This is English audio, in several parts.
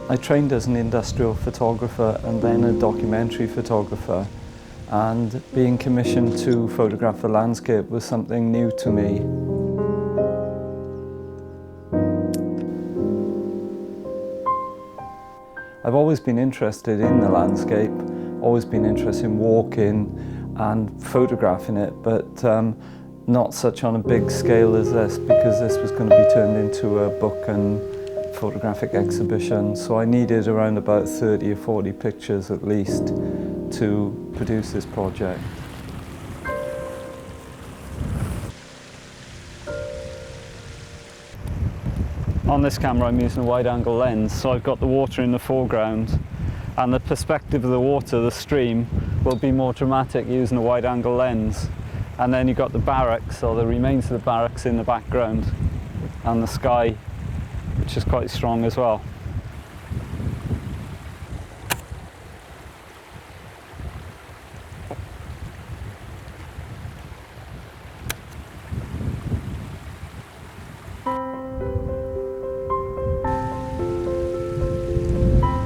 I trained as an industrial photographer and then a documentary photographer, and being commissioned to photograph the landscape was something new to me. I've always been interested in the landscape, always been interested in walking and photographing it, but not such on a big scale as this, because this was going to be turned into a book and photographic exhibition, so I needed around about 30 or 40 pictures at least to produce this project. On this camera I'm using a wide-angle lens, so I've got the water in the foreground, and the perspective of the water, the stream, will be more dramatic using a wide-angle lens. And then you've got the barracks, or the remains of the barracks, in the background, and the sky, which is quite strong as well.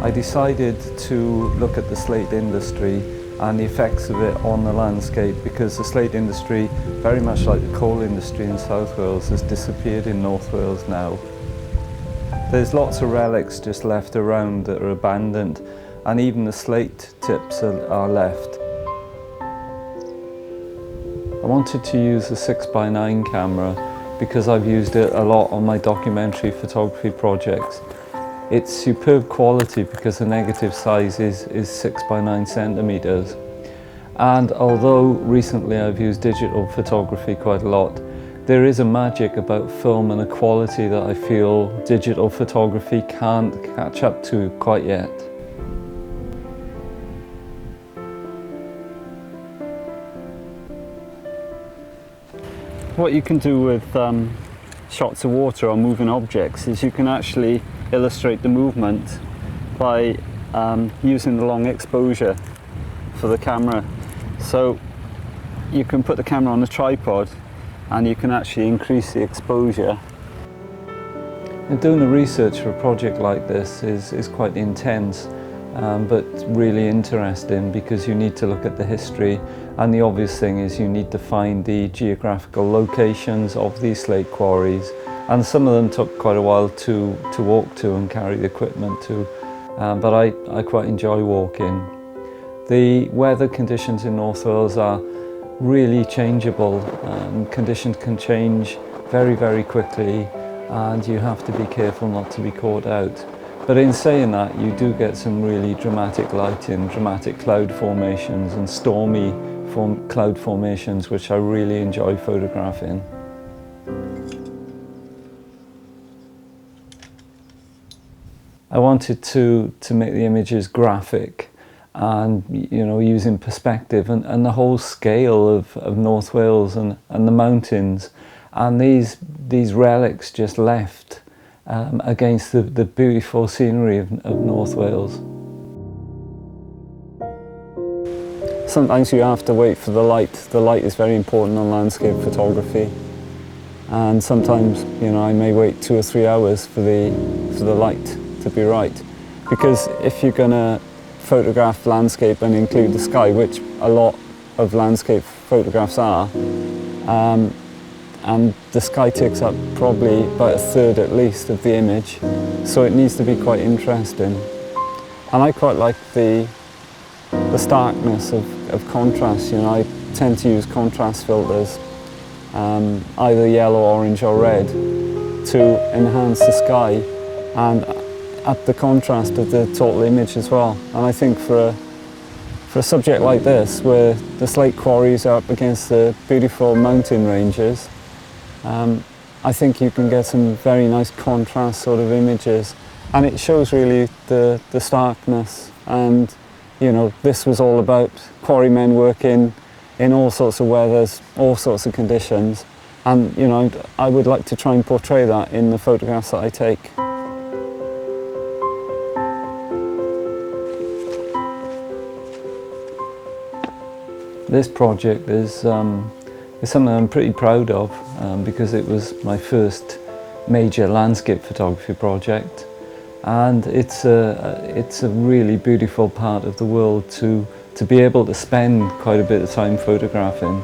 I decided to look at the slate industry and the effects of it on the landscape, because the slate industry, very much like the coal industry in South Wales, has disappeared in North Wales now. There's lots of relics just left around that are abandoned, and even the slate tips are left. I wanted to use a 6x9 camera because I've used it a lot on my documentary photography projects. It's superb quality because the negative size is 6x9 centimeters. And although recently I've used digital photography quite a lot, there is a magic about film and a quality that I feel digital photography can't catch up to quite yet. What you can do with shots of water or moving objects is you can actually illustrate the movement by using the long exposure for the camera. So you can put the camera on a tripod and you can actually increase the exposure. And doing the research for a project like this is quite intense, but really interesting, because you need to look at the history, and the obvious thing is you need to find the geographical locations of these slate quarries, and some of them took quite a while to walk to and carry the equipment to, but I quite enjoy walking. The weather conditions in North Wales are really changeable. Conditions can change very, very quickly, and you have to be careful not to be caught out. But in saying that, you do get some really dramatic lighting, dramatic cloud formations and stormy cloud formations, which I really enjoy photographing. I wanted to make the images graphic, and using perspective and the whole scale of North Wales and the mountains, and these relics just left against the beautiful scenery of North Wales. Sometimes you have to wait for the light. The light is very important on landscape photography, and sometimes I may wait 2 or 3 hours for the light to be right, because if you're going to photograph landscape and include the sky, which a lot of landscape photographs are, and the sky takes up probably about 1/3 at least of the image, so it needs to be quite interesting. And I quite like the starkness of contrast. I tend to use contrast filters, either yellow, orange or red, to enhance the sky and up the contrast of the total image as well. And I think for a subject like this, where the slate quarries are up against the beautiful mountain ranges, I think you can get some very nice contrast sort of images, and it shows really the starkness. And this was all about quarrymen working in all sorts of weathers, all sorts of conditions, and I would like to try and portray that in the photographs that I take. This project is something I'm pretty proud of, because it was my first major landscape photography project. and it's a really beautiful part of the world to be able to spend quite a bit of time photographing.